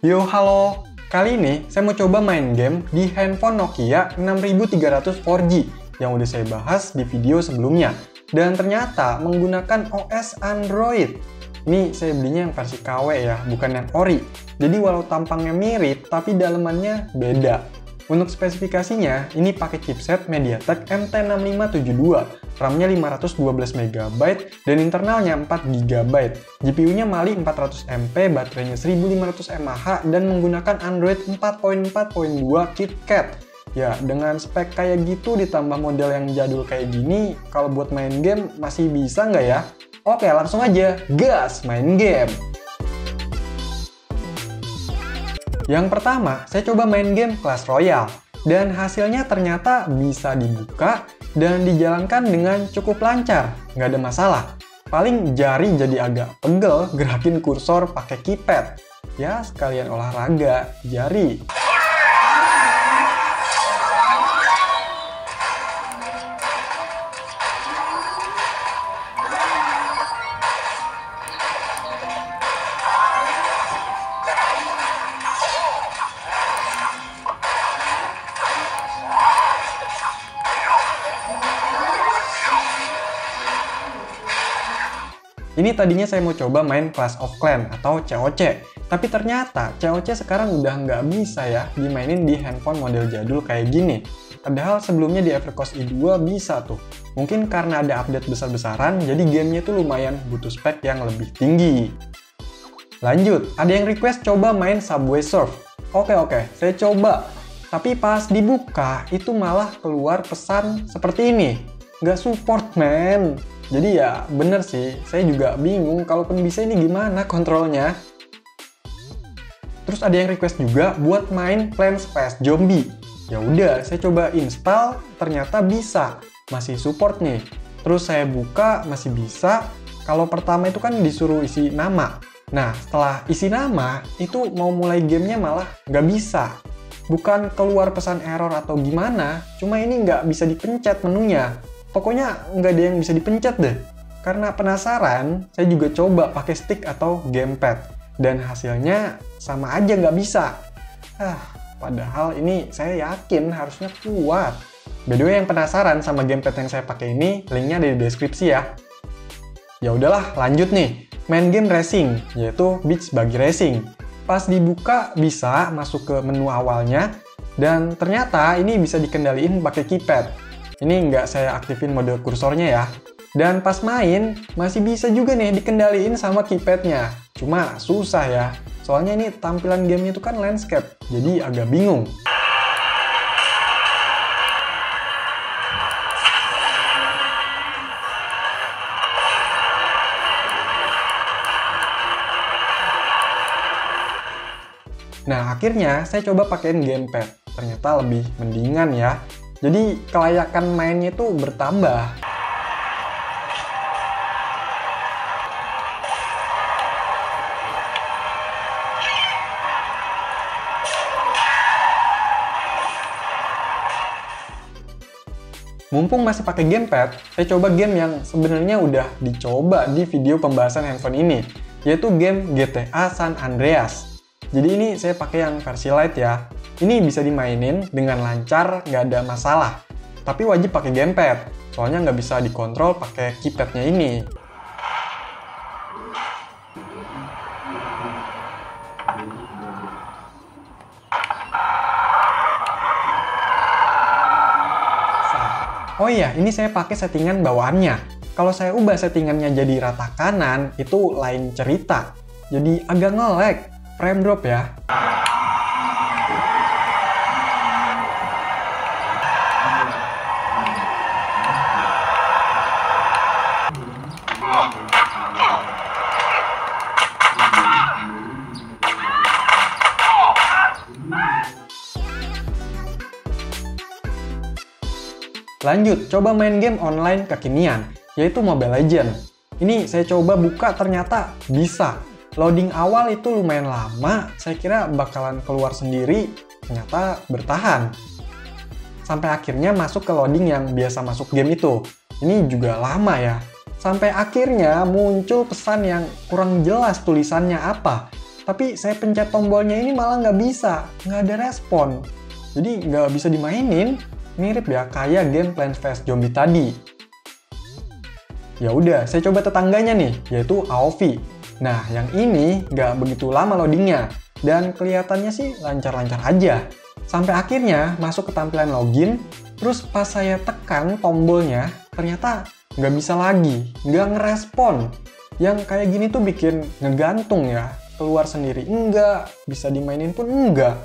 Yo, halo! Kali ini saya mau coba main game di handphone Nokia 6300 4G yang udah saya bahas di video sebelumnya. Dan ternyata menggunakan OS Android. Ini saya belinya yang versi KW ya, bukan yang ori. Jadi walau tampangnya mirip, tapi dalemannya beda. Untuk spesifikasinya, ini pakai chipset MediaTek MT6572, RAM-nya 512MB, dan internalnya 4GB. GPU-nya Mali 400MP, baterainya 1500 mAh, dan menggunakan Android 4.4.2 KitKat. Ya, dengan spek kayak gitu ditambah model yang jadul kayak gini, kalau buat main game masih bisa nggak ya? Oke, langsung aja, gas main game! Yang pertama, saya coba main game Clash Royale, dan hasilnya ternyata bisa dibuka dan dijalankan dengan cukup lancar, nggak ada masalah. Paling jari jadi agak pegel gerakin kursor pakai keypad. Ya, sekalian olahraga, jari. Ini tadinya saya mau coba main Clash of Clans atau COC, tapi ternyata COC sekarang udah nggak bisa ya dimainin di handphone model jadul kayak gini. Padahal sebelumnya di Evercoast i2 bisa tuh. Mungkin karena ada update besar-besaran, jadi gamenya tuh lumayan butuh spek yang lebih tinggi. Lanjut, ada yang request coba main Subway Surf. Oke, saya coba. Tapi pas dibuka, itu malah keluar pesan seperti ini. Nggak support, man. Jadi ya bener sih, saya juga bingung kalaupun bisa ini gimana kontrolnya. Terus ada yang request juga buat main Plants vs Zombie. Ya udah, saya coba install, ternyata bisa, masih support nih. Terus saya buka, masih bisa. Kalau pertama itu kan disuruh isi nama. Nah, setelah isi nama, itu mau mulai gamenya malah nggak bisa. Bukan keluar pesan error atau gimana, cuma ini nggak bisa dipencet menunya. Pokoknya nggak ada yang bisa dipencet deh. Karena penasaran, saya juga coba pakai stick atau gamepad. Dan hasilnya sama aja nggak bisa. Padahal ini saya yakin harusnya kuat. By the way, yang penasaran sama gamepad yang saya pakai ini, linknya ada di deskripsi ya. Ya udahlah, lanjut nih. Main game racing, yaitu Beach Buggy Racing. Pas dibuka, bisa masuk ke menu awalnya. Dan ternyata ini bisa dikendaliin pakai keypad. Ini nggak saya aktifin mode kursornya ya. Dan pas main, masih bisa juga nih dikendaliin sama keypadnya. Cuma susah ya, soalnya ini tampilan gamenya itu kan landscape, jadi agak bingung. Nah, akhirnya saya coba pakein gamepad. Ternyata lebih mendingan ya. Jadi kelayakan mainnya itu bertambah. Mumpung masih pakai gamepad, saya coba game yang sebenarnya udah dicoba di video pembahasan handphone ini, yaitu game GTA San Andreas. Jadi ini saya pakai yang versi light ya. Ini bisa dimainin dengan lancar, nggak ada masalah. Tapi wajib pakai gamepad, soalnya nggak bisa dikontrol pakai keypadnya ini. Oh iya, ini saya pakai settingan bawaannya. Kalau saya ubah settingannya jadi rata kanan, itu lain cerita. Jadi agak nge-lag, frame drop ya. Lanjut, coba main game online kekinian, yaitu Mobile Legends. Ini saya coba buka ternyata bisa. Loading awal itu lumayan lama, saya kira bakalan keluar sendiri, ternyata bertahan. Sampai akhirnya masuk ke loading yang biasa masuk game itu. Ini juga lama ya. Sampai akhirnya muncul pesan yang kurang jelas tulisannya apa. Tapi saya pencet tombolnya ini malah nggak bisa, nggak ada respon. Jadi nggak bisa dimainin, mirip ya kayak game Plants vs Zombie tadi. Ya udah, saya coba tetangganya nih, yaitu AOV. Nah, yang ini nggak begitu lama loadingnya, dan kelihatannya sih lancar-lancar aja. Sampai akhirnya masuk ke tampilan login, terus pas saya tekan tombolnya, ternyata nggak bisa lagi, nggak ngerespon. Yang kayak gini tuh bikin ngegantung ya, keluar sendiri enggak, bisa dimainin pun enggak.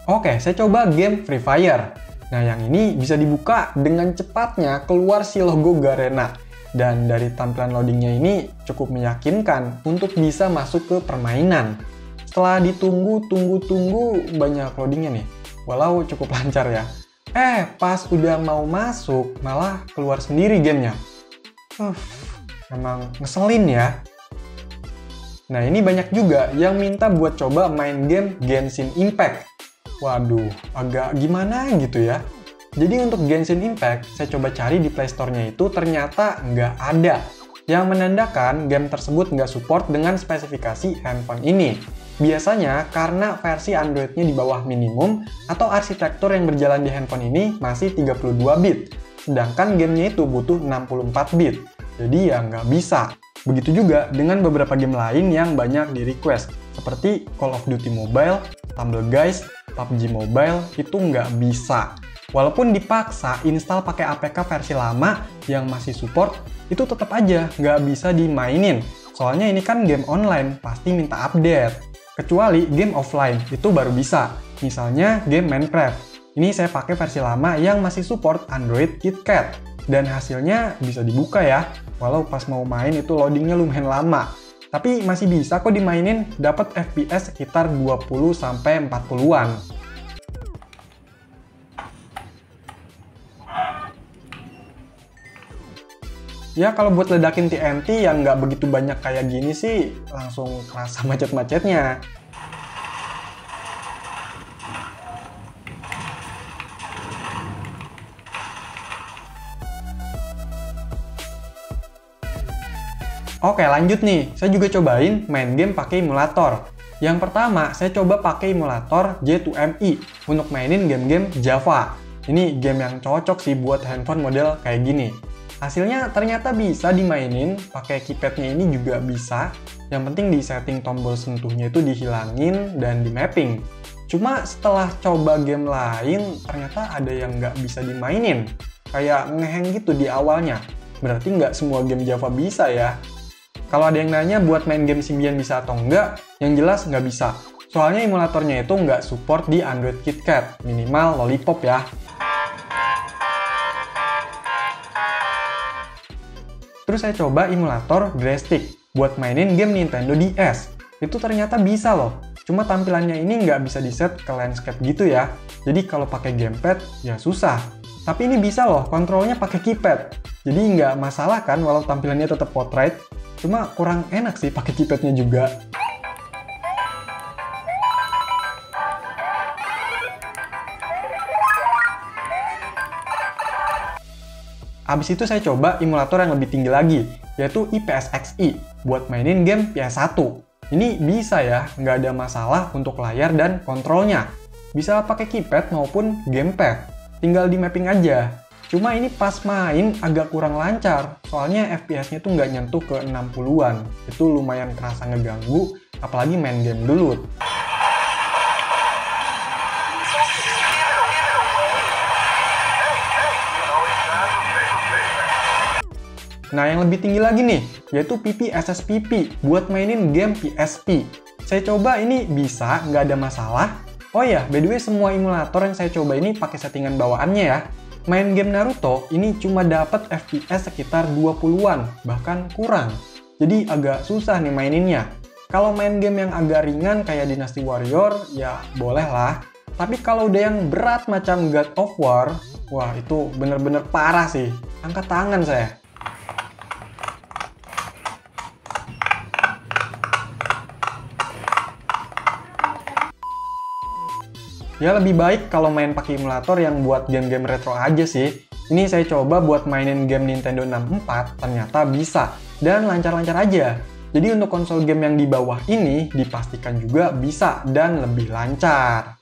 Oke, saya coba game Free Fire. Nah, yang ini bisa dibuka dengan cepatnya keluar si logo Garena. Dan dari tampilan loadingnya ini cukup meyakinkan untuk bisa masuk ke permainan. Setelah ditunggu banyak loadingnya nih. Walau cukup lancar ya. Pas udah mau masuk malah keluar sendiri gamenya. Memang ngeselin ya. Nah, ini banyak juga yang minta buat coba main game Genshin Impact. Waduh, agak gimana gitu ya. Jadi untuk Genshin Impact, saya coba cari di Play Store-nya itu ternyata nggak ada. Yang menandakan game tersebut nggak support dengan spesifikasi handphone ini. Biasanya karena versi Android-nya di bawah minimum atau arsitektur yang berjalan di handphone ini masih 32 bit. Sedangkan gamenya itu butuh 64 bit. Jadi ya nggak bisa. Begitu juga dengan beberapa game lain yang banyak di request. Seperti Call of Duty Mobile, Tumble Guys, PUBG Mobile itu nggak bisa. Walaupun dipaksa install pakai APK versi lama yang masih support, itu tetap aja nggak bisa dimainin. Soalnya ini kan game online, pasti minta update. Kecuali game offline, itu baru bisa. Misalnya game Minecraft. Ini saya pakai versi lama yang masih support Android KitKat. Dan hasilnya bisa dibuka ya. Walau pas mau main itu loadingnya lumayan lama. Tapi masih bisa kok dimainin, dapat FPS sekitar 20-40-an. Ya kalau buat ledakin TNT yang nggak begitu banyak kayak gini sih, langsung kerasa macet-macetnya. Oke lanjut nih, saya juga cobain main game pakai emulator. Yang pertama, saya coba pakai emulator J2ME untuk mainin game-game Java. Ini game yang cocok sih buat handphone model kayak gini. Hasilnya ternyata bisa dimainin, pakai keypadnya ini juga bisa. Yang penting di setting tombol sentuhnya itu dihilangin dan di mapping. Cuma setelah coba game lain, ternyata ada yang nggak bisa dimainin. Kayak ngehang gitu di awalnya. Berarti nggak semua game Java bisa ya. Kalau ada yang nanya buat main game Symbian bisa atau enggak, yang jelas nggak bisa. Soalnya emulatornya itu nggak support di Android KitKat, minimal Lollipop ya. Terus saya coba emulator Drastic buat mainin game Nintendo DS. Itu ternyata bisa loh, cuma tampilannya ini nggak bisa di-set ke landscape gitu ya. Jadi kalau pakai gamepad, ya susah. Tapi ini bisa loh, kontrolnya pakai keypad. Jadi nggak masalah kan walau tampilannya tetap portrait. Cuma kurang enak sih pakai keypadnya juga. Abis itu saya coba emulator yang lebih tinggi lagi, yaitu IPS-XI, buat mainin game PS1. Ini bisa ya, nggak ada masalah untuk layar dan kontrolnya. Bisa pakai keypad maupun gamepad, tinggal di mapping aja. Cuma ini pas main agak kurang lancar, soalnya FPS-nya tuh nggak nyentuh ke 60-an. Itu lumayan kerasa ngeganggu, apalagi main game dulu. Nah, yang lebih tinggi lagi nih, yaitu PPSSPP buat mainin game PSP. Saya coba ini bisa, nggak ada masalah. Oh ya, by the way semua emulator yang saya coba ini pakai settingan bawaannya ya. Main game Naruto ini cuma dapat FPS sekitar 20-an, bahkan kurang. Jadi agak susah nih maininnya. Kalau main game yang agak ringan kayak Dynasty Warrior, ya boleh lah. Tapi kalau udah yang berat macam God of War, wah itu bener-bener parah sih. Angkat tangan saya. Ya lebih baik kalau main pakai emulator yang buat game-game retro aja sih. Ini saya coba buat mainin game Nintendo 64, ternyata bisa, dan lancar-lancar aja. Jadi untuk konsol game yang di bawah ini, dipastikan juga bisa dan lebih lancar.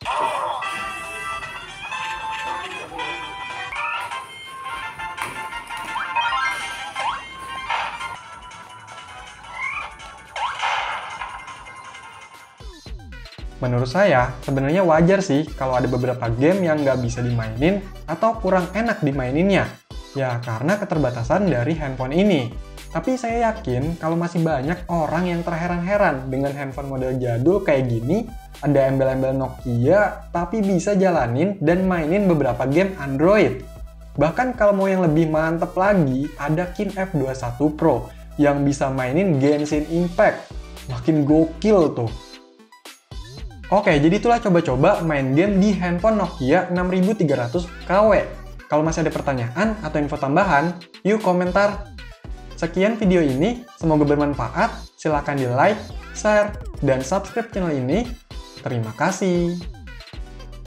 Menurut saya, sebenarnya wajar sih kalau ada beberapa game yang nggak bisa dimainin atau kurang enak dimaininnya. Ya, karena keterbatasan dari handphone ini. Tapi saya yakin kalau masih banyak orang yang terheran-heran dengan handphone model jadul kayak gini, ada embel-embel Nokia, tapi bisa jalanin dan mainin beberapa game Android. Bahkan kalau mau yang lebih mantep lagi, ada Kin F21 Pro yang bisa mainin Genshin Impact. Makin gokil tuh. Oke, jadi itulah coba-coba main game di handphone Nokia 6300 KW. Kalau masih ada pertanyaan atau info tambahan, yuk komentar. Sekian video ini, semoga bermanfaat. Silahkan di like, share, dan subscribe channel ini. Terima kasih.